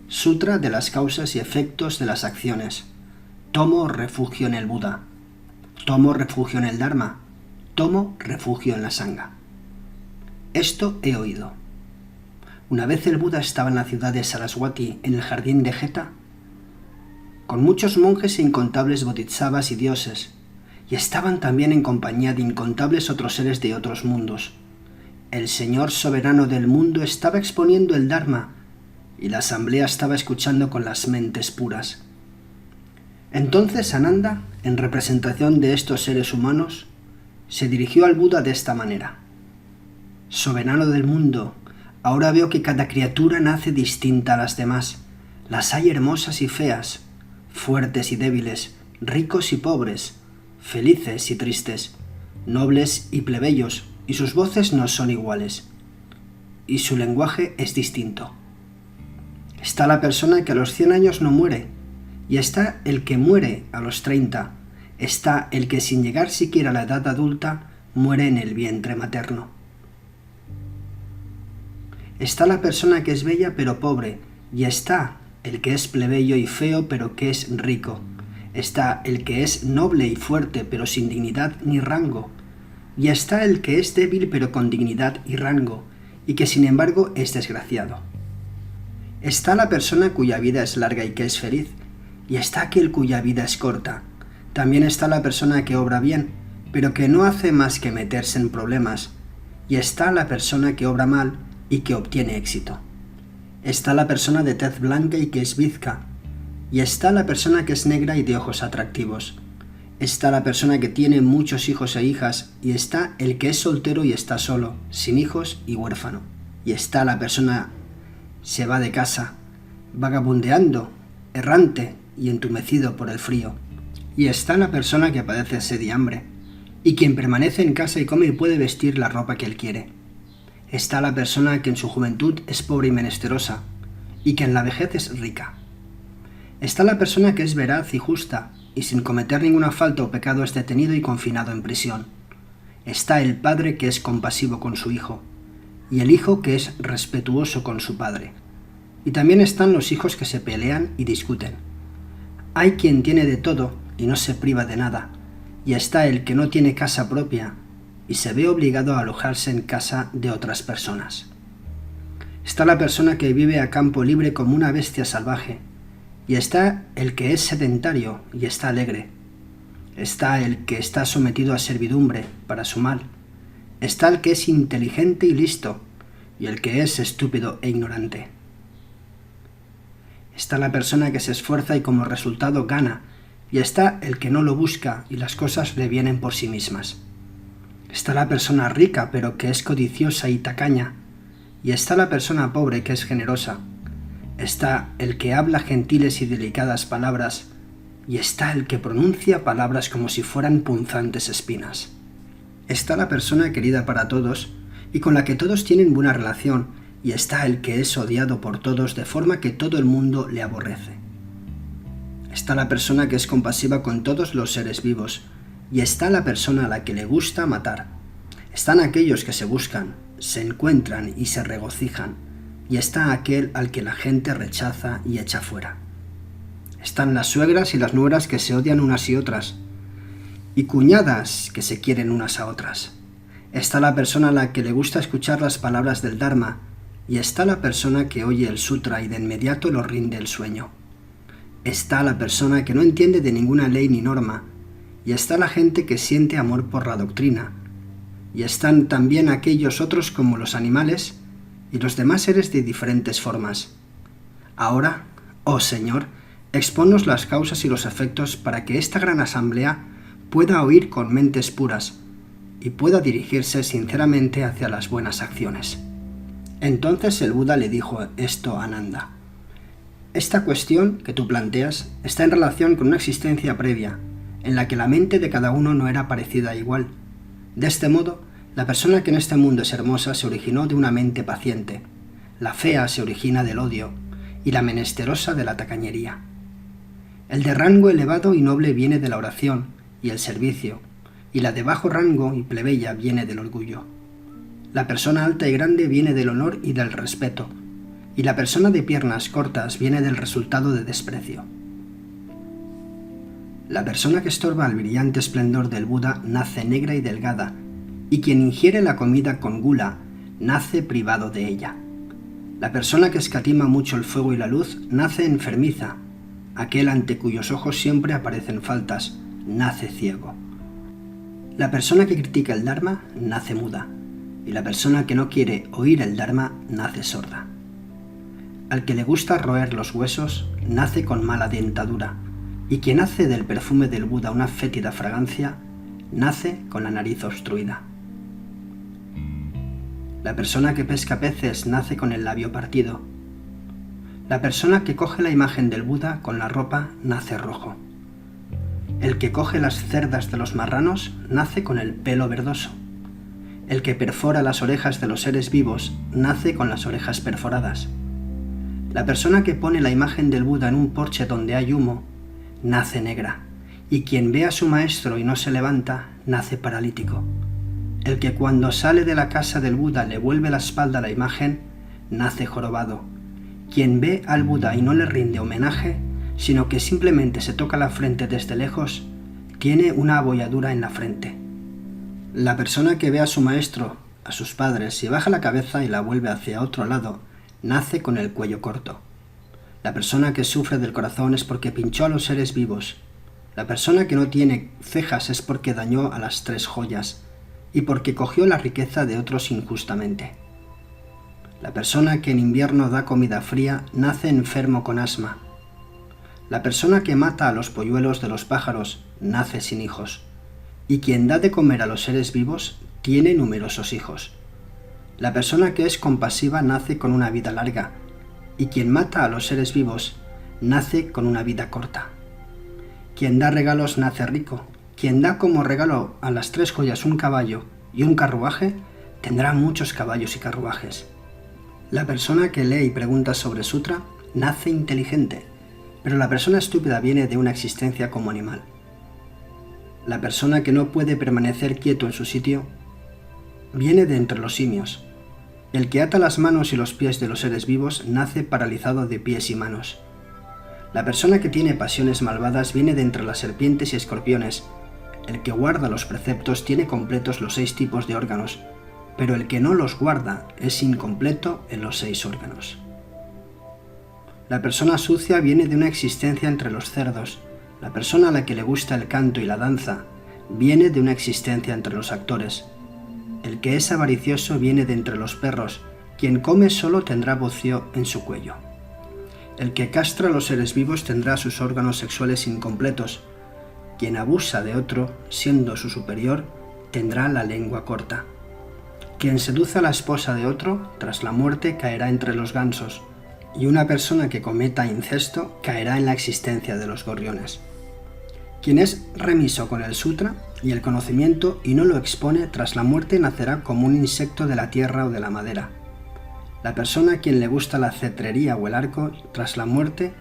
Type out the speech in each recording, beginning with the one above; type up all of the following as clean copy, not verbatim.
Sutra de las causas y efectos de las acciones. Tomo refugio en el Buda. Tomo refugio en el Dharma. Tomo refugio en la Sangha. Esto he oído. Una vez el Buda estaba en la ciudad de Saraswati, en el jardín de Jeta, con muchos monjes e incontables bodhisattvas y dioses, y estaban también en compañía de incontables otros seres de otros mundos. El Señor soberano del mundo estaba exponiendo el Dharma, y la asamblea estaba escuchando con las mentes puras. Entonces Ananda, en representación de estos seres humanos, se dirigió al Buda de esta manera: Soberano del mundo, ahora veo que cada criatura nace distinta a las demás. Las hay hermosas y feas, fuertes y débiles, ricos y pobres, felices y tristes, nobles y plebeyos, y sus voces no son iguales, y su lenguaje es distinto. Está la persona que a los 100 años no muere, y está el que muere a los 30, está el que sin llegar siquiera a la edad adulta muere en el vientre materno. Está la persona que es bella pero pobre, y está el que es plebeyo y feo pero que es rico. Está el que es noble y fuerte pero sin dignidad ni rango, y está el que es débil pero con dignidad y rango, y que sin embargo es desgraciado. Está la persona cuya vida es larga y que es feliz, y está aquel cuya vida es corta. También está la persona que obra bien, pero que no hace más que meterse en problemas, y está la persona que obra mal y que obtiene éxito. Está la persona de tez blanca y que es bizca, y está la persona que es negra y de ojos atractivos. Está la persona que tiene muchos hijos e hijas, y está el que es soltero y está solo, sin hijos y huérfano. Y está la persona se va de casa, vagabundeando, errante y entumecido por el frío. Y está la persona que padece sed y hambre, y quien permanece en casa y come y puede vestir la ropa que él quiere. Está la persona que en su juventud es pobre y menesterosa, y que en la vejez es rica. Está la persona que es veraz y justa, y sin cometer ninguna falta o pecado es detenido y confinado en prisión. Está el padre que es compasivo con su hijo, y el hijo que es respetuoso con su padre. Y también están los hijos que se pelean y discuten. Hay quien tiene de todo y no se priva de nada, y está el que no tiene casa propia y se ve obligado a alojarse en casa de otras personas. Está la persona que vive a campo libre como una bestia salvaje, y está el que es sedentario y está alegre. Está el que está sometido a servidumbre para su mal. Está el que es inteligente y listo, y el que es estúpido e ignorante. Está la persona que se esfuerza y como resultado gana, y está el que no lo busca y las cosas le vienen por sí mismas. Está la persona rica pero que es codiciosa y tacaña, y está la persona pobre que es generosa. Está el que habla gentiles y delicadas palabras, y está el que pronuncia palabras como si fueran punzantes espinas. Está la persona querida para todos y con la que todos tienen buena relación, y está el que es odiado por todos de forma que todo el mundo le aborrece. Está la persona que es compasiva con todos los seres vivos, y está la persona a la que le gusta matar. Están aquellos que se buscan, se encuentran y se regocijan, y está aquel al que la gente rechaza y echa fuera. Están las suegras y las nueras que se odian unas y otras, y cuñadas que se quieren unas a otras. Está la persona a la que le gusta escuchar las palabras del Dharma, y está la persona que oye el sutra y de inmediato lo rinde el sueño. Está la persona que no entiende de ninguna ley ni norma, y está la gente que siente amor por la doctrina, y están también aquellos otros como los animales y los demás seres de diferentes formas. Ahora, oh Señor, expónnos las causas y los efectos para que esta gran asamblea pueda oír con mentes puras y pueda dirigirse sinceramente hacia las buenas acciones. Entonces el Buda le dijo esto a Ananda: esta cuestión que tú planteas está en relación con una existencia previa, en la que la mente de cada uno no era parecida igual. De este modo, la persona que en este mundo es hermosa se originó de una mente paciente, la fea se origina del odio, y la menesterosa de la tacañería. El de rango elevado y noble viene de la oración y el servicio, y la de bajo rango y plebeya viene del orgullo. La persona alta y grande viene del honor y del respeto, y la persona de piernas cortas viene del resultado de desprecio. La persona que estorba al brillante esplendor del Buda nace negra y delgada, y quien ingiere la comida con gula nace privado de ella. La persona que escatima mucho el fuego y la luz nace enfermiza. Aquel ante cuyos ojos siempre aparecen faltas nace ciego. La persona que critica el Dharma nace muda, y la persona que no quiere oír el Dharma nace sorda. Al que le gusta roer los huesos nace con mala dentadura, y quien hace del perfume del Buda una fétida fragancia nace con la nariz obstruida. La persona que pesca peces nace con el labio partido. La persona que coge la imagen del Buda con la ropa nace rojo. El que coge las cerdas de los marranos nace con el pelo verdoso. El que perfora las orejas de los seres vivos nace con las orejas perforadas. La persona que pone la imagen del Buda en un porche donde hay humo nace negra, y quien ve a su maestro y no se levanta nace paralítico. El que cuando sale de la casa del Buda le vuelve la espalda a la imagen nace jorobado. Quien ve al Buda y no le rinde homenaje, sino que simplemente se toca la frente desde lejos, tiene una abolladura en la frente. La persona que ve a su maestro, a sus padres, y baja la cabeza y la vuelve hacia otro lado, nace con el cuello corto. La persona que sufre del corazón es porque pinchó a los seres vivos. La persona que no tiene cejas es porque dañó a las 3 joyas y porque cogió la riqueza de otros injustamente. La persona que en invierno da comida fría nace enfermo con asma. La persona que mata a los polluelos de los pájaros nace sin hijos, y quien da de comer a los seres vivos tiene numerosos hijos. La persona que es compasiva nace con una vida larga, y quien mata a los seres vivos nace con una vida corta. Quien da regalos nace rico. Quien da como regalo a las 3 joyas un caballo y un carruaje, tendrá muchos caballos y carruajes. La persona que lee y pregunta sobre sutra nace inteligente, pero la persona estúpida viene de una existencia como animal. La persona que no puede permanecer quieto en su sitio viene de entre los simios. El que ata las manos y los pies de los seres vivos nace paralizado de pies y manos. La persona que tiene pasiones malvadas viene de entre las serpientes y escorpiones. El que guarda los preceptos tiene completos los 6 tipos de órganos, pero el que no los guarda es incompleto en los 6 órganos. La persona sucia viene de una existencia entre los cerdos. La persona a la que le gusta el canto y la danza viene de una existencia entre los actores. El que es avaricioso viene de entre los perros. Quien come solo tendrá bocio en su cuello. El que castra a los seres vivos tendrá sus órganos sexuales incompletos. Quien abusa de otro, siendo su superior, tendrá la lengua corta. Quien seduce a la esposa de otro, tras la muerte caerá entre los gansos, y una persona que cometa incesto caerá en la existencia de los gorriones. Quien es remiso con el sutra y el conocimiento y no lo expone, tras la muerte nacerá como un insecto de la tierra o de la madera. La persona a quien le gusta la cetrería o el arco, tras la muerte,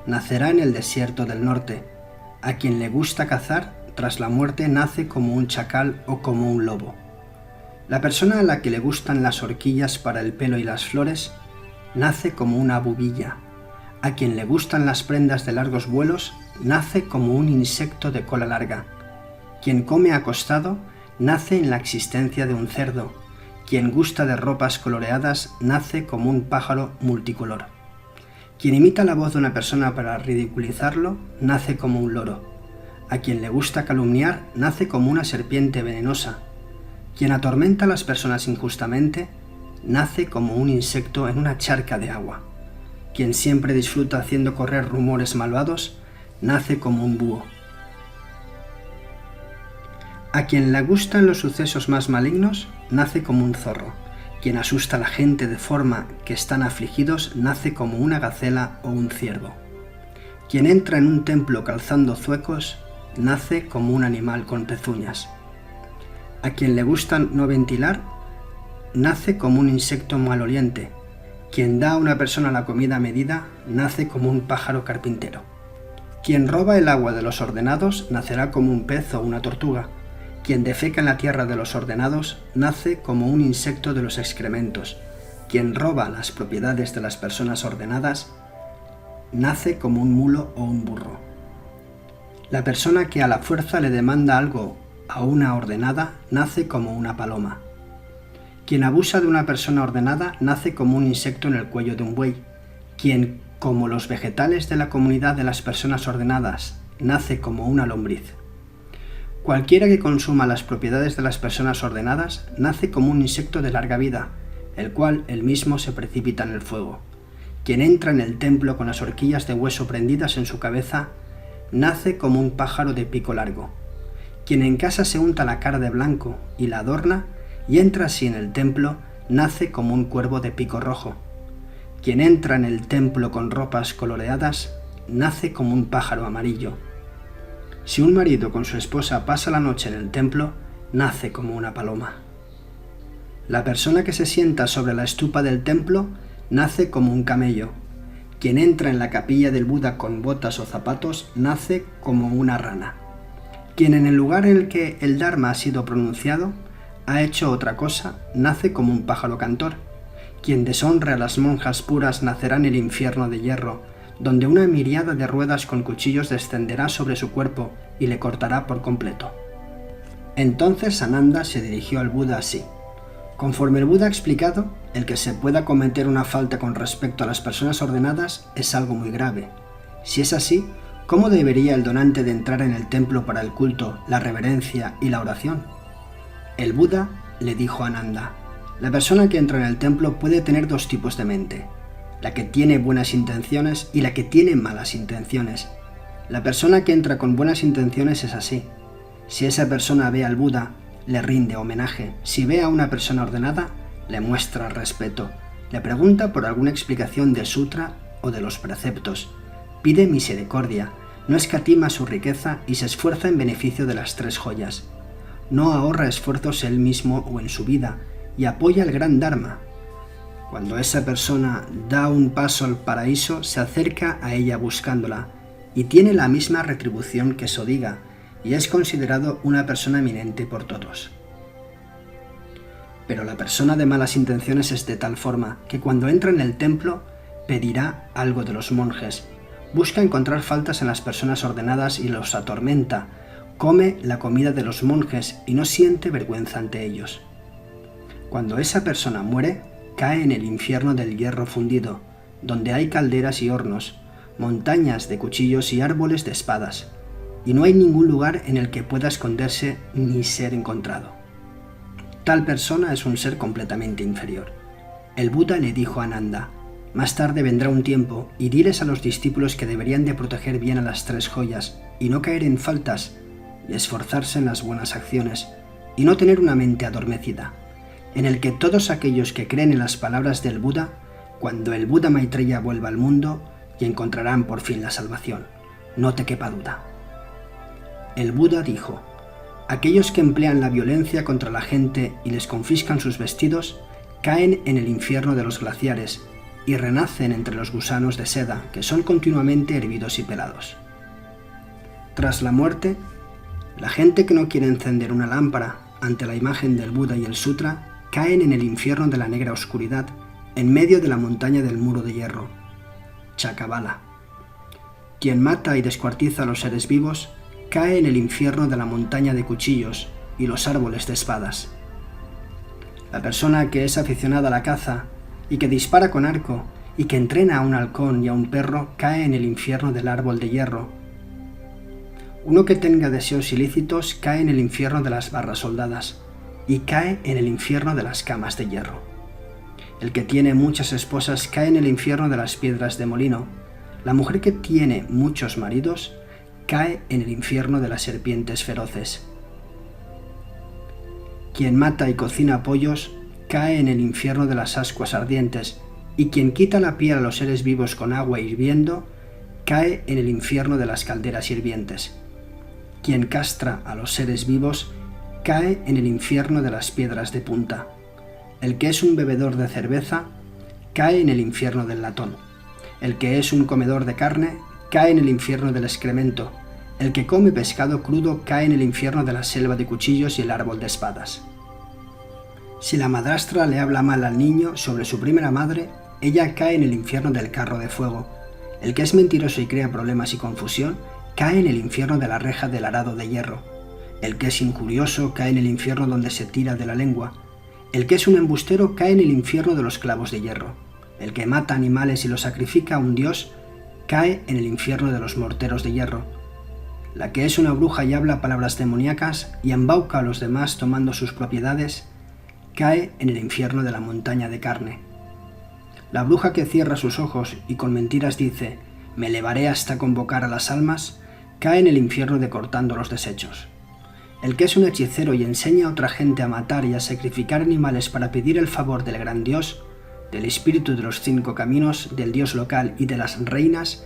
nacerá en el desierto del norte. A quien le gusta cazar, tras la muerte nace como un chacal o como un lobo. La persona a la que le gustan las horquillas para el pelo y las flores, nace como una bubilla. A quien le gustan las prendas de largos vuelos, nace como un insecto de cola larga. Quien come acostado, nace en la existencia de un cerdo. Quien gusta de ropas coloreadas, nace como un pájaro multicolor. Quien imita la voz de una persona para ridiculizarlo, nace como un loro. A quien le gusta calumniar, nace como una serpiente venenosa. Quien atormenta a las personas injustamente, nace como un insecto en una charca de agua. Quien siempre disfruta haciendo correr rumores malvados, nace como un búho. A quien le gustan los sucesos más malignos, nace como un zorro. Quien asusta a la gente de forma que están afligidos, nace como una gacela o un ciervo. Quien entra en un templo calzando zuecos, nace como un animal con pezuñas. A quien le gusta no ventilar, nace como un insecto maloliente. Quien da a una persona la comida medida, nace como un pájaro carpintero. Quien roba el agua de los ordenados, nacerá como un pez o una tortuga. Quien defeca en la tierra de los ordenados, nace como un insecto de los excrementos. Quien roba las propiedades de las personas ordenadas nace como un mulo o un burro. La persona que a la fuerza le demanda algo a una ordenada nace como una paloma. Quien abusa de una persona ordenada nace como un insecto en el cuello de un buey. Quien, como los vegetales de la comunidad de las personas ordenadas, nace como una lombriz. Cualquiera que consuma las propiedades de las personas ordenadas nace como un insecto de larga vida, el cual él mismo se precipita en el fuego. Quien entra en el templo con las horquillas de hueso prendidas en su cabeza, nace como un pájaro de pico largo. Quien en casa se unta la cara de blanco y la adorna, y entra así en el templo, nace como un cuervo de pico rojo. Quien entra en el templo con ropas coloreadas, nace como un pájaro amarillo. Si un marido con su esposa pasa la noche en el templo, nace como una paloma. La persona que se sienta sobre la estupa del templo nace como un camello. Quien entra en la capilla del Buda con botas o zapatos nace como una rana. Quien en el lugar en el que el Dharma ha sido pronunciado ha hecho otra cosa, nace como un pájaro cantor. Quien deshonre a las monjas puras nacerá en el infierno de hierro, donde una miríada de ruedas con cuchillos descenderá sobre su cuerpo y le cortará por completo. Entonces Sananda se dirigió al Buda así: conforme el Buda ha explicado, el que se pueda cometer una falta con respecto a las personas ordenadas es algo muy grave. Si es así, ¿cómo debería el donante de entrar en el templo para el culto, la reverencia y la oración? El Buda le dijo a Ananda: la persona que entra en el templo puede tener dos tipos de mente, la que tiene buenas intenciones y la que tiene malas intenciones. La persona que entra con buenas intenciones es así. Si esa persona ve al Buda, le rinde homenaje. Si ve a una persona ordenada, le muestra respeto. Le pregunta por alguna explicación del sutra o de los preceptos. Pide misericordia, no escatima su riqueza y se esfuerza en beneficio de las tres joyas. No ahorra esfuerzos él mismo o en su vida y apoya el gran Dharma. Cuando esa persona da un paso al paraíso, se acerca a ella buscándola y tiene la misma retribución que Sodiga y es considerado una persona eminente por todos. Pero la persona de malas intenciones es de tal forma que cuando entra en el templo pedirá algo de los monjes, busca encontrar faltas en las personas ordenadas y los atormenta, come la comida de los monjes y no siente vergüenza ante ellos. Cuando esa persona muere, cae en el infierno del hierro fundido, donde hay calderas y hornos, montañas de cuchillos y árboles de espadas, y no hay ningún lugar en el que pueda esconderse ni ser encontrado. Tal persona es un ser completamente inferior. El Buda le dijo a Ananda: más tarde vendrá un tiempo y diles a los discípulos que deberían de proteger bien a las tres joyas y no caer en faltas y esforzarse en las buenas acciones y no tener una mente adormecida, en el que todos aquellos que creen en las palabras del Buda, cuando el Buda Maitreya vuelva al mundo, y encontrarán por fin la salvación, no te quepa duda. El Buda dijo: aquellos que emplean la violencia contra la gente y les confiscan sus vestidos, caen en el infierno de los glaciares y renacen entre los gusanos de seda que son continuamente hervidos y pelados. Tras la muerte, la gente que no quiere encender una lámpara ante la imagen del Buda y el Sutra caen en el infierno de la negra oscuridad en medio de la montaña del muro de hierro, Chakavala. Quien mata y descuartiza a los seres vivos cae en el infierno de la montaña de cuchillos y los árboles de espadas. La persona que es aficionada a la caza y que dispara con arco y que entrena a un halcón y a un perro cae en el infierno del árbol de hierro. Uno que tenga deseos ilícitos cae en el infierno de las barras soldadas y cae en el infierno de las camas de hierro. El que tiene muchas esposas cae en el infierno de las piedras de molino. La mujer que tiene muchos maridos cae en el infierno de las serpientes feroces. Quien mata y cocina pollos cae en el infierno de las ascuas ardientes, y quien quita la piel a los seres vivos con agua hirviendo cae en el infierno de las calderas hirvientes. Quien castra a los seres vivos cae en el infierno de las piedras de punta. El que es un bebedor de cerveza cae en el infierno del latón. El que es un comedor de carne cae en el infierno del excremento. El que come pescado crudo cae en el infierno de la selva de cuchillos y el árbol de espadas. Si la madrastra le habla mal al niño sobre su primera madre, ella cae en el infierno del carro de fuego. El que es mentiroso y crea problemas y confusión, cae en el infierno de la reja del arado de hierro. El que es injurioso cae en el infierno donde se tira de la lengua. El que es un embustero cae en el infierno de los clavos de hierro. El que mata animales y los sacrifica a un dios, cae en el infierno de los morteros de hierro. La que es una bruja y habla palabras demoníacas y embauca a los demás tomando sus propiedades, cae en el infierno de la montaña de carne. La bruja que cierra sus ojos y con mentiras dice, me elevaré hasta convocar a las almas, cae en el infierno de cortando los desechos. El que es un hechicero y enseña a otra gente a matar y a sacrificar animales para pedir el favor del gran Dios, del espíritu de los 5 caminos, del Dios local y de las reinas,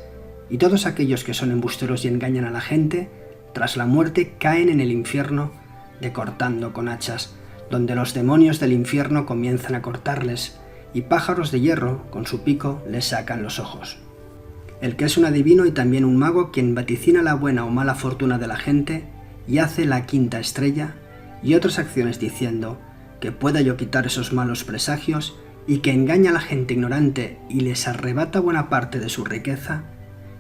y todos aquellos que son embusteros y engañan a la gente, tras la muerte caen en el infierno de cortando con hachas, donde los demonios del infierno comienzan a cortarles, y pájaros de hierro con su pico les sacan los ojos. El que es un adivino y también un mago quien vaticina la buena o mala fortuna de la gente y hace la 5ª estrella y otras acciones diciendo que pueda yo quitar esos malos presagios y que engaña a la gente ignorante y les arrebata buena parte de su riqueza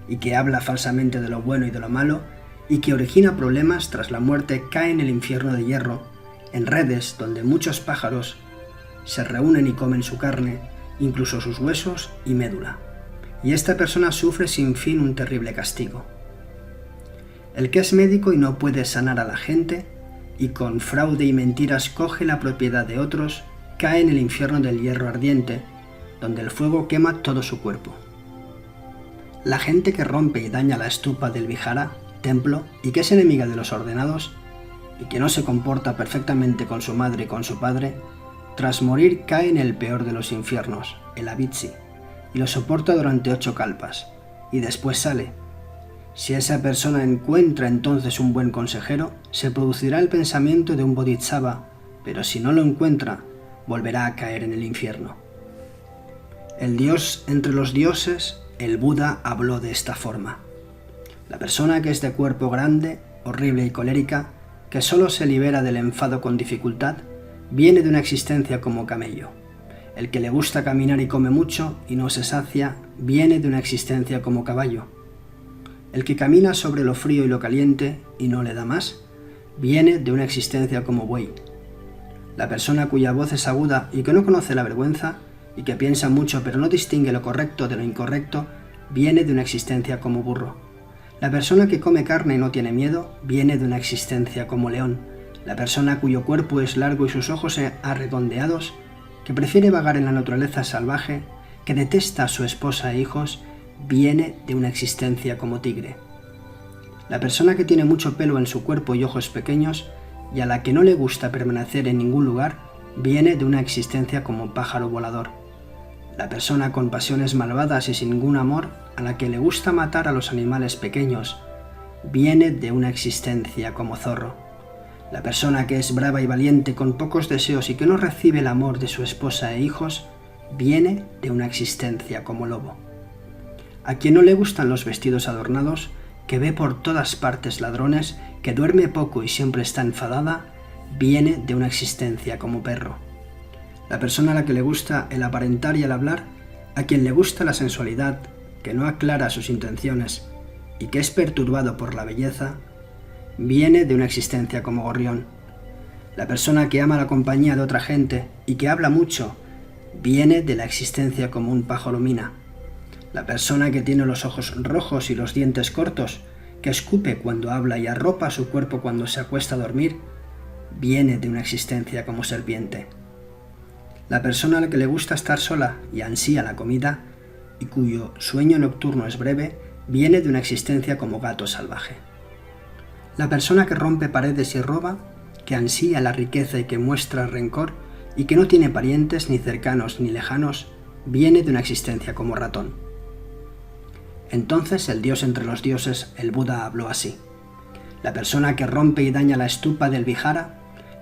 y que habla falsamente de lo bueno y de lo malo y que origina problemas tras la muerte cae en el infierno de hierro, en redes donde muchos pájaros se reúnen y comen su carne, incluso sus huesos y médula. Y esta persona sufre sin fin un terrible castigo. El que es médico y no puede sanar a la gente, y con fraude y mentiras coge la propiedad de otros, cae en el infierno del hierro ardiente, donde el fuego quema todo su cuerpo. La gente que rompe y daña la estupa del Vihara, templo, y que es enemiga de los ordenados, y que no se comporta perfectamente con su madre y con su padre, tras morir cae en el peor de los infiernos, el Avitsi, y lo soporta durante 8 kalpas, y después sale. Si esa persona encuentra entonces un buen consejero, se producirá el pensamiento de un bodhisattva, pero si no lo encuentra, volverá a caer en el infierno. El dios entre los dioses, el Buda, habló de esta forma. La persona que es de cuerpo grande, horrible y colérica, que solo se libera del enfado con dificultad, viene de una existencia como camello. El que le gusta caminar y come mucho y no se sacia, viene de una existencia como caballo. El que camina sobre lo frío y lo caliente y no le da más, viene de una existencia como buey. La persona cuya voz es aguda y que no conoce la vergüenza, y que piensa mucho pero no distingue lo correcto de lo incorrecto, viene de una existencia como burro. La persona que come carne y no tiene miedo, viene de una existencia como león. La persona cuyo cuerpo es largo y sus ojos arredondeados, que prefiere vagar en la naturaleza salvaje, que detesta a su esposa e hijos, viene de una existencia como tigre. La persona que tiene mucho pelo en su cuerpo y ojos pequeños, y a la que no le gusta permanecer en ningún lugar, viene de una existencia como pájaro volador. La persona con pasiones malvadas y sin ningún amor, a la que le gusta matar a los animales pequeños, viene de una existencia como zorro. La persona que es brava y valiente con pocos deseos y que no recibe el amor de su esposa e hijos, viene de una existencia como lobo. A quien no le gustan los vestidos adornados, que ve por todas partes ladrones, que duerme poco y siempre está enfadada, viene de una existencia como perro. La persona a la que le gusta el aparentar y el hablar, a quien le gusta la sensualidad, que no aclara sus intenciones y que es perturbado por la belleza, viene de una existencia como gorrión. La persona que ama la compañía de otra gente y que habla mucho, viene de la existencia como un pájaro mina. La persona que tiene los ojos rojos y los dientes cortos, que escupe cuando habla y arropa su cuerpo cuando se acuesta a dormir, viene de una existencia como serpiente. La persona a la que le gusta estar sola y ansía la comida, y cuyo sueño nocturno es breve, viene de una existencia como gato salvaje. La persona que rompe paredes y roba, que ansía la riqueza y que muestra rencor, y que no tiene parientes ni cercanos ni lejanos, viene de una existencia como ratón. Entonces el dios entre los dioses, el Buda, habló así. La persona que rompe y daña la estupa del Vihara,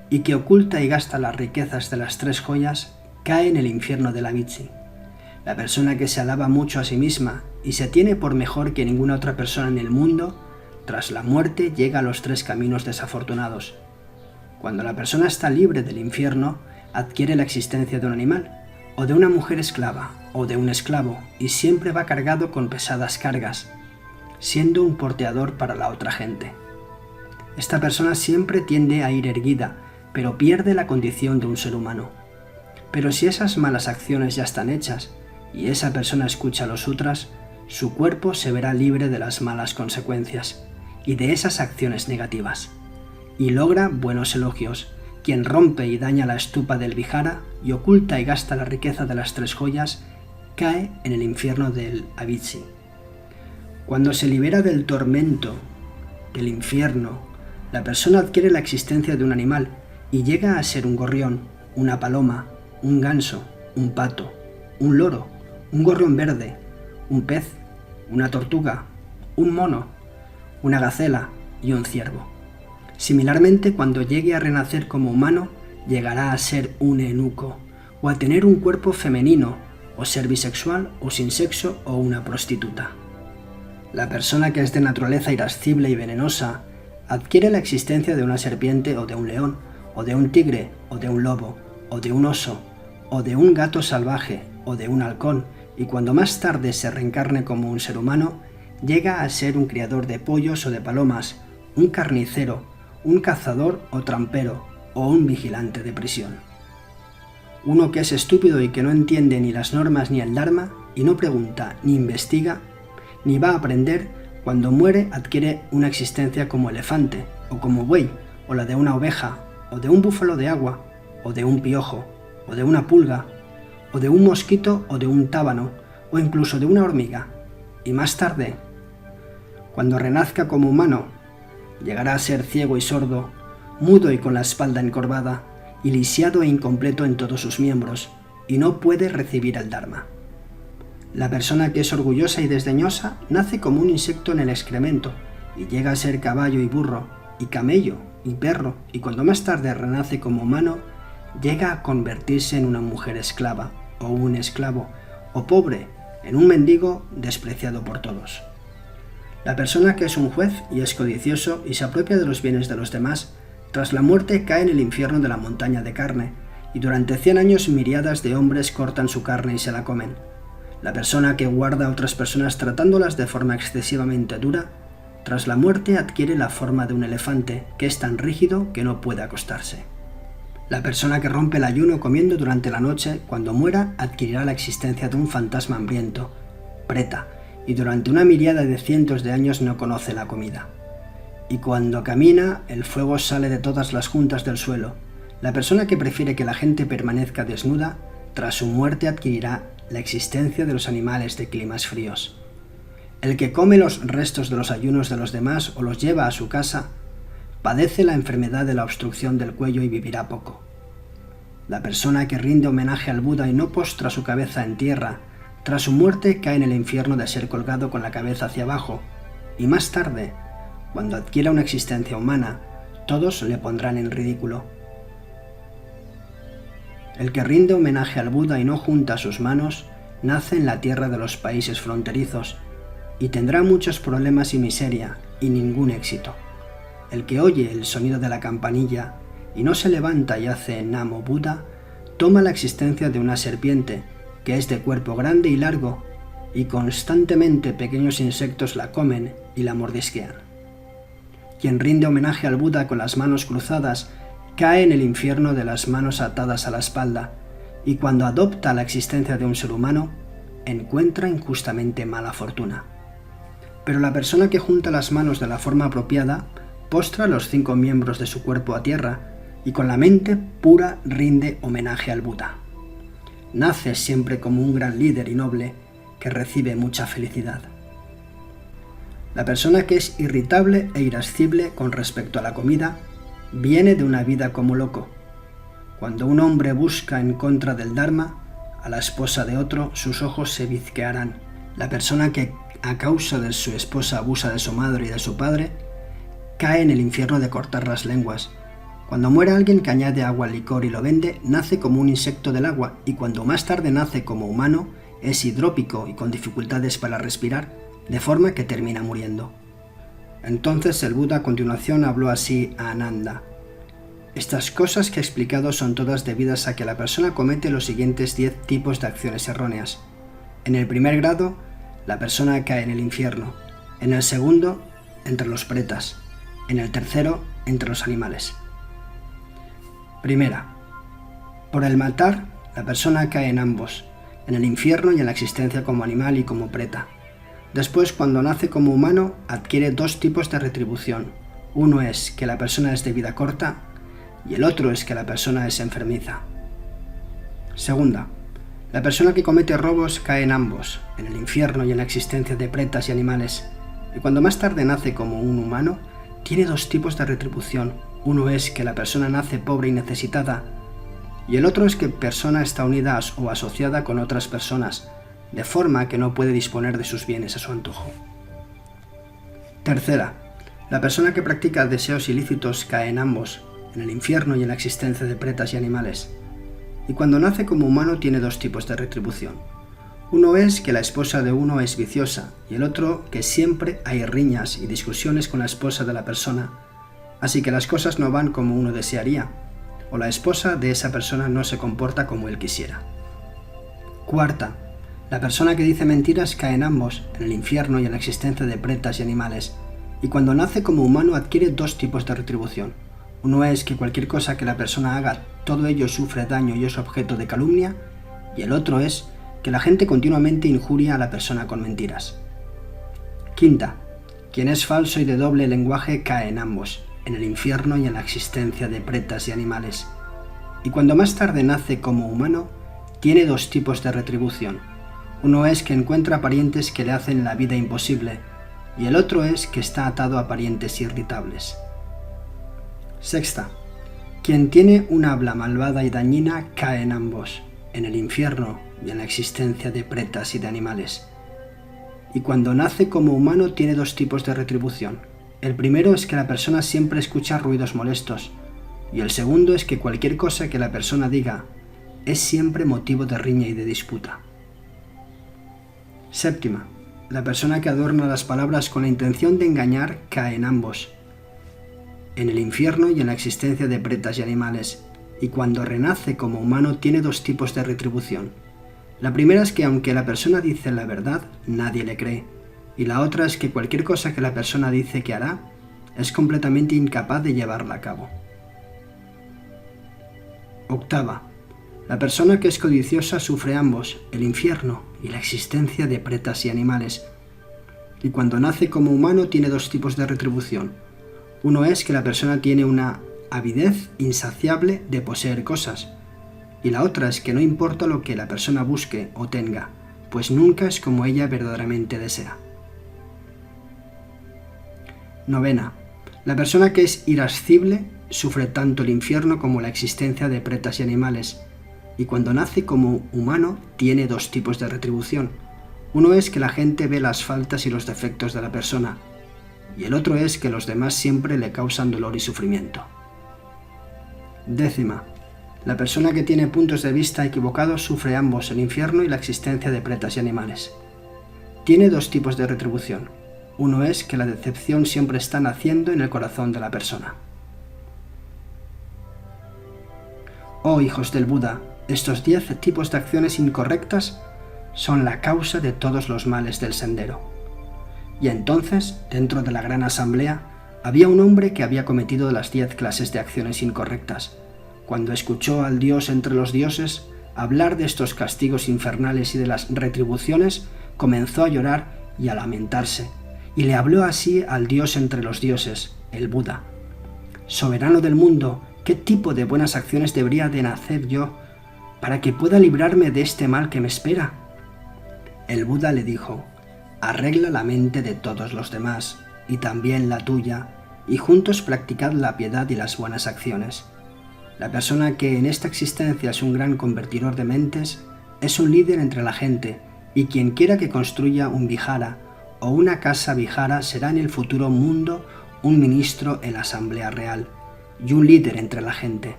y que oculta y gasta las riquezas de las 3 joyas, cae en el infierno del Avitsi. La persona que se alaba mucho a sí misma y se tiene por mejor que ninguna otra persona en el mundo, tras la muerte llega a los 3 caminos desafortunados. Cuando la persona está libre del infierno, adquiere la existencia de un animal, o de una mujer esclava, o de un esclavo, y siempre va cargado con pesadas cargas, siendo un porteador para la otra gente. Esta persona siempre tiende a ir erguida, pero pierde la condición de un ser humano. Pero si esas malas acciones ya están hechas, y esa persona escucha los sutras, su cuerpo se verá libre de las malas consecuencias, y de esas acciones negativas, y logra buenos elogios. Quien rompe y daña la estupa del Vihara y oculta y gasta la riqueza de las 3 joyas, cae en el infierno del Avidsi. Cuando se libera del tormento del infierno, la persona adquiere la existencia de un animal y llega a ser un gorrión, una paloma, un ganso, un pato, un loro, un gorrión verde, un pez, una tortuga, un mono, una gacela y un ciervo. Similarmente, cuando llegue a renacer como humano, llegará a ser un eunuco, o a tener un cuerpo femenino, o ser bisexual, o sin sexo, o una prostituta. La persona que es de naturaleza irascible y venenosa adquiere la existencia de una serpiente o de un león, o de un tigre, o de un lobo, o de un oso, o de un gato salvaje, o de un halcón, y cuando más tarde se reencarne como un ser humano, llega a ser un criador de pollos o de palomas, un carnicero, un cazador o trampero, o un vigilante de prisión. Uno que es estúpido y que no entiende ni las normas ni el Dharma, y no pregunta, ni investiga, ni va a aprender, cuando muere adquiere una existencia como elefante, o como buey, o la de una oveja, o de un búfalo de agua, o de un piojo, o de una pulga, o de un mosquito o de un tábano, o incluso de una hormiga, y más tarde, cuando renazca como humano, llegará a ser ciego y sordo, mudo y con la espalda encorvada, y lisiado e incompleto en todos sus miembros, y no puede recibir el Dharma. La persona que es orgullosa y desdeñosa nace como un insecto en el excremento, y llega a ser caballo y burro, y camello, y perro, y cuando más tarde renace como humano, llega a convertirse en una mujer esclava, o un esclavo, o pobre, en un mendigo despreciado por todos. La persona que es un juez y es codicioso y se apropia de los bienes de los demás, tras la muerte cae en el infierno de la montaña de carne, y durante 100 años miríadas de hombres cortan su carne y se la comen. La persona que guarda a otras personas tratándolas de forma excesivamente dura, tras la muerte adquiere la forma de un elefante, que es tan rígido que no puede acostarse. La persona que rompe el ayuno comiendo durante la noche, cuando muera, adquirirá la existencia de un fantasma hambriento, preta, y durante una miríada de cientos de años no conoce la comida. Y cuando camina, el fuego sale de todas las juntas del suelo. La persona que prefiere que la gente permanezca desnuda, tras su muerte adquirirá la existencia de los animales de climas fríos. El que come los restos de los ayunos de los demás o los lleva a su casa, padece la enfermedad de la obstrucción del cuello y vivirá poco. La persona que rinde homenaje al Buda y no postra su cabeza en tierra, tras su muerte cae en el infierno de ser colgado con la cabeza hacia abajo, y más tarde, cuando adquiera una existencia humana, todos le pondrán en ridículo. El que rinde homenaje al Buda y no junta sus manos, nace en la tierra de los países fronterizos, y tendrá muchos problemas y miseria, y ningún éxito. El que oye el sonido de la campanilla y no se levanta y hace Namo Buddha, toma la existencia de una serpiente, que es de cuerpo grande y largo, y constantemente pequeños insectos la comen y la mordisquean. Quien rinde homenaje al Buda con las manos cruzadas, cae en el infierno de las manos atadas a la espalda, y cuando adopta la existencia de un ser humano, encuentra injustamente mala fortuna. Pero la persona que junta las manos de la forma apropiada, postra los 5 miembros de su cuerpo a tierra, y con la mente pura rinde homenaje al Buda. Nace siempre como un gran líder y noble que recibe mucha felicidad. La persona que es irritable e irascible con respecto a la comida viene de una vida como loco. Cuando un hombre busca en contra del Dharma a la esposa de otro, sus ojos se bizquearán. La persona que a causa de su esposa abusa de su madre y de su padre cae en el infierno de cortar las lenguas. Cuando muere alguien que añade agua al licor y lo vende, nace como un insecto del agua, y cuando más tarde nace como humano, es hidrópico y con dificultades para respirar, de forma que termina muriendo. Entonces el Buda a continuación habló así a Ananda: Estas cosas que he explicado son todas debidas a que la persona comete los siguientes 10 tipos de acciones erróneas. En el primer grado, la persona cae en el infierno. En el segundo, entre los pretas. En el tercero, entre los animales. Primera. Por el matar, la persona cae en ambos, en el infierno y en la existencia como animal y como preta. Después, cuando nace como humano, adquiere 2 tipos de retribución. Uno es que la persona es de vida corta y el otro es que la persona es enfermiza. Segunda. La persona que comete robos cae en ambos, en el infierno y en la existencia de pretas y animales. Y cuando más tarde nace como un humano, tiene 2 tipos de retribución. Uno es que la persona nace pobre y necesitada, y el otro es que persona está unida o asociada con otras personas, de forma que no puede disponer de sus bienes a su antojo. Tercera, la persona que practica deseos ilícitos cae en ambos, en el infierno y en la existencia de pretas y animales. Y cuando nace como humano tiene 2 tipos de retribución. Uno es que la esposa de uno es viciosa, y el otro que siempre hay riñas y discusiones con la esposa de la persona, así que las cosas no van como uno desearía, o la esposa de esa persona no se comporta como él quisiera. Cuarta, la persona que dice mentiras cae en ambos, en el infierno y en la existencia de pretas y animales, y cuando nace como humano adquiere 2 tipos de retribución. Uno es que cualquier cosa que la persona haga, todo ello sufre daño y es objeto de calumnia, y el otro es que la gente continuamente injuria a la persona con mentiras. Quinta, quien es falso y de doble lenguaje cae en ambos, en el infierno y en la existencia de pretas y animales. Y cuando más tarde nace como humano, tiene 2 tipos de retribución. Uno es que encuentra parientes que le hacen la vida imposible, y el otro es que está atado a parientes irritables. Sexta, quien tiene una habla malvada y dañina cae en ambos, en el infierno y en la existencia de pretas y de animales. Y cuando nace como humano tiene 2 tipos de retribución. El primero es que la persona siempre escucha ruidos molestos, y el segundo es que cualquier cosa que la persona diga es siempre motivo de riña y de disputa. Séptima, la persona que adorna las palabras con la intención de engañar cae en ambos, en el infierno y en la existencia de pretas y animales, y cuando renace como humano tiene 2 tipos de retribución. La primera es que aunque la persona dice la verdad, nadie le cree, y la otra es que cualquier cosa que la persona dice que hará, es completamente incapaz de llevarla a cabo. Octava, la persona que es codiciosa sufre ambos, el infierno y la existencia de pretas y animales, y cuando nace como humano tiene 2 tipos de retribución. Uno es que la persona tiene una avidez insaciable de poseer cosas, y la otra es que no importa lo que la persona busque o tenga, pues nunca es como ella verdaderamente desea. Novena, la persona que es irascible sufre tanto el infierno como la existencia de pretas y animales, y cuando nace como humano tiene 2 tipos de retribución. Uno es que la gente ve las faltas y los defectos de la persona, y el otro es que los demás siempre le causan dolor y sufrimiento. Décima, la persona que tiene puntos de vista equivocados sufre ambos el infierno y la existencia de pretas y animales. Tiene 2 tipos de retribución. Uno es que la decepción siempre está naciendo en el corazón de la persona. Oh hijos del Buda, estos 10 tipos de acciones incorrectas son la causa de todos los males del sendero. Y entonces, dentro de la gran asamblea, había un hombre que había cometido las 10 clases de acciones incorrectas. Cuando escuchó al Dios entre los dioses hablar de estos castigos infernales y de las retribuciones, comenzó a llorar y a lamentarse, y le habló así al Dios entre los dioses, el Buda. Soberano del mundo, ¿qué tipo de buenas acciones debería de hacer yo para que pueda librarme de este mal que me espera? El Buda le dijo: arregla la mente de todos los demás, y también la tuya, y juntos practicad la piedad y las buenas acciones. La persona que en esta existencia es un gran convertidor de mentes, es un líder entre la gente, y quien quiera que construya un vihara o una casa vihara será en el futuro mundo un ministro en la Asamblea Real, y un líder entre la gente,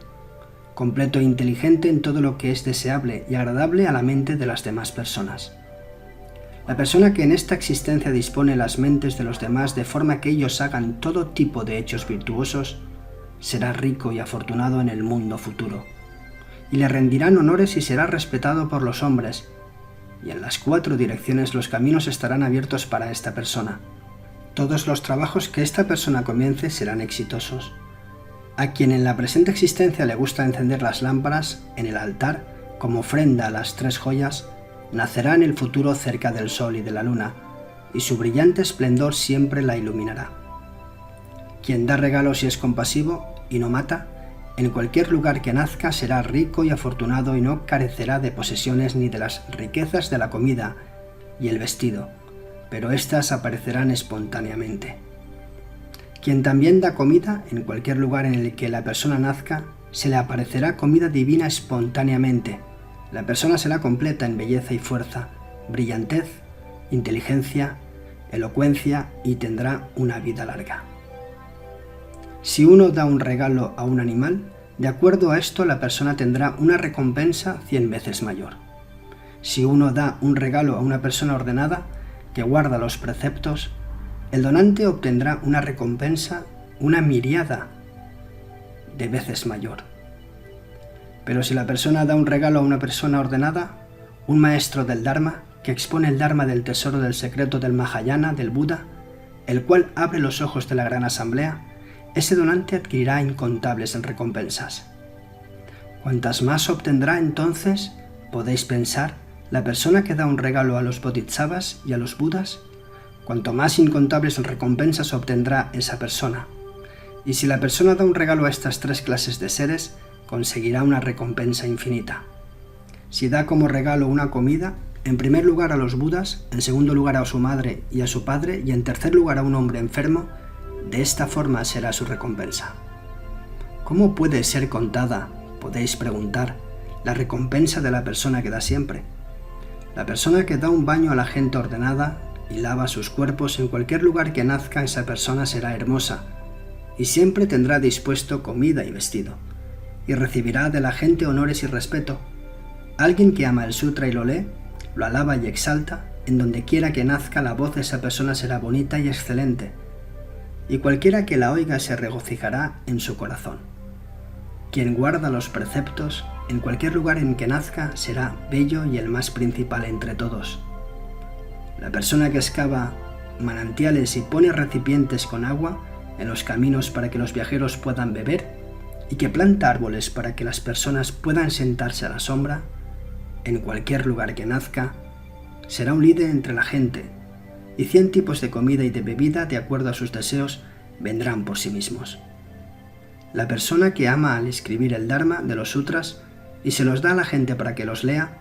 completo e inteligente en todo lo que es deseable y agradable a la mente de las demás personas. La persona que en esta existencia dispone las mentes de los demás de forma que ellos hagan todo tipo de hechos virtuosos, será rico y afortunado en el mundo futuro, y le rendirán honores y será respetado por los hombres, y en las 4 direcciones los caminos estarán abiertos para esta persona. Todos los trabajos que esta persona comience serán exitosos. A quien en la presente existencia le gusta encender las lámparas en el altar como ofrenda a las 3 joyas, nacerá en el futuro cerca del sol y de la luna, y su brillante esplendor siempre la iluminará. Quien da regalos y es compasivo y no mata, en cualquier lugar que nazca será rico y afortunado y no carecerá de posesiones ni de las riquezas de la comida y el vestido, pero éstas aparecerán espontáneamente. Quien también da comida, en cualquier lugar en el que la persona nazca, se le aparecerá comida divina espontáneamente. La persona será completa en belleza y fuerza, brillantez, inteligencia, elocuencia y tendrá una vida larga. Si uno da un regalo a un animal, de acuerdo a esto la persona tendrá una recompensa 100 veces mayor. Si uno da un regalo a una persona ordenada, que guarda los preceptos, el donante obtendrá una recompensa una miriada de veces mayor. Pero si la persona da un regalo a una persona ordenada, un maestro del Dharma, que expone el Dharma del tesoro del secreto del Mahayana, del Buda, el cual abre los ojos de la gran asamblea, ese donante adquirirá incontables recompensas. Cuantas más obtendrá entonces, podéis pensar, la persona que da un regalo a los bodhisattvas y a los budas, cuanto más incontables recompensas obtendrá esa persona. Y si la persona da un regalo a estas 3 clases de seres, conseguirá una recompensa infinita. Si da como regalo una comida, en primer lugar a los budas, en segundo lugar a su madre y a su padre, y en tercer lugar a un hombre enfermo, de esta forma será su recompensa. ¿Cómo puede ser contada, podéis preguntar, la recompensa de la persona que da siempre? La persona que da un baño a la gente ordenada y lava sus cuerpos, en cualquier lugar que nazca esa persona será hermosa, y siempre tendrá dispuesto comida y vestido, y recibirá de la gente honores y respeto. Alguien que ama el sutra y lo lee, lo alaba y exalta, en donde quiera que nazca la voz de esa persona será bonita y excelente, y cualquiera que la oiga se regocijará en su corazón. Quien guarda los preceptos, en cualquier lugar en que nazca, será bello y el más principal entre todos. La persona que excava manantiales y pone recipientes con agua en los caminos para que los viajeros puedan beber, y que planta árboles para que las personas puedan sentarse a la sombra, en cualquier lugar que nazca, será un líder entre la gente, y 100 tipos de comida y de bebida, de acuerdo a sus deseos, vendrán por sí mismos. La persona que ama al escribir el Dharma de los sutras y se los da a la gente para que los lea,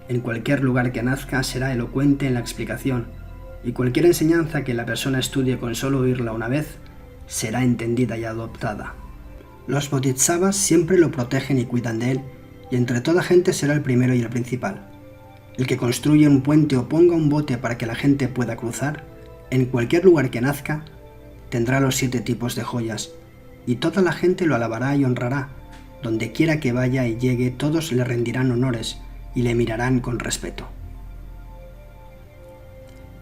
en cualquier lugar que nazca será elocuente en la explicación, y cualquier enseñanza que la persona estudie con solo oírla una vez, será entendida y adoptada. Los bodhisattvas siempre lo protegen y cuidan de él, y entre toda gente será el primero y el principal. El que construye un puente o ponga un bote para que la gente pueda cruzar, en cualquier lugar que nazca, tendrá los 7 tipos de joyas, y toda la gente lo alabará y honrará. Donde quiera que vaya y llegue, todos le rendirán honores y le mirarán con respeto.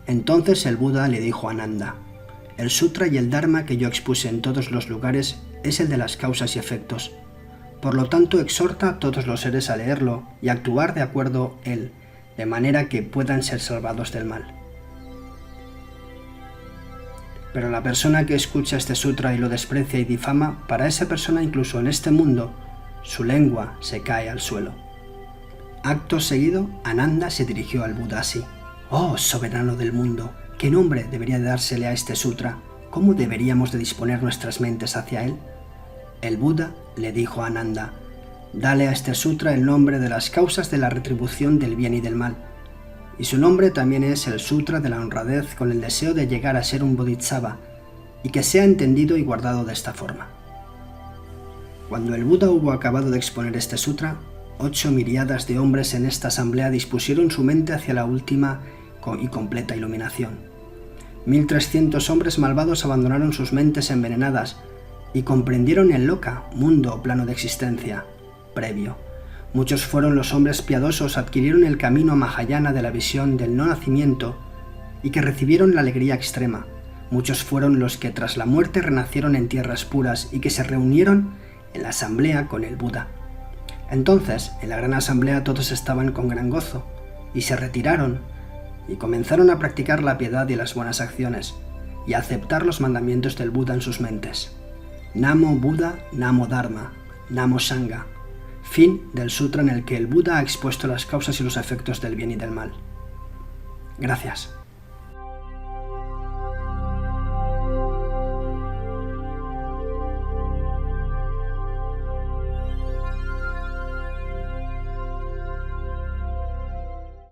Entonces el Buda le dijo a Ananda: el sutra y el Dharma que yo expuse en todos los lugares es el de las causas y efectos. Por lo tanto, exhorta a todos los seres a leerlo y actuar de acuerdo a él, de manera que puedan ser salvados del mal. Pero la persona que escucha este sutra y lo desprecia y difama, para esa persona incluso en este mundo, su lengua se cae al suelo. Acto seguido, Ananda se dirigió al Buda así: «Oh, soberano del mundo, ¿qué nombre debería dársele a este sutra? ¿Cómo deberíamos de disponer nuestras mentes hacia él?» El Buda le dijo a Ananda: «Dale a este sutra el nombre de las causas de la retribución del bien y del mal, y su nombre también es el Sutra de la Honradez, con el deseo de llegar a ser un bodhisattva, y que sea entendido y guardado de esta forma». Cuando el Buda hubo acabado de exponer este sutra, 8 miriadas de hombres en esta asamblea dispusieron su mente hacia la última y completa iluminación. 1300 hombres malvados abandonaron sus mentes envenenadas y comprendieron el loka, mundo o plano de existencia previo. Muchos fueron los hombres piadosos, adquirieron el camino mahayana de la visión del no nacimiento y que recibieron la alegría extrema. Muchos fueron los que tras la muerte renacieron en tierras puras y que se reunieron en la asamblea con el Buda. Entonces, en la gran asamblea todos estaban con gran gozo, y se retiraron, y comenzaron a practicar la piedad y las buenas acciones, y a aceptar los mandamientos del Buda en sus mentes. Namo Buda, Namo Dharma, Namo Sangha. Fin del sutra en el que el Buda ha expuesto las causas y los efectos del bien y del mal. Gracias.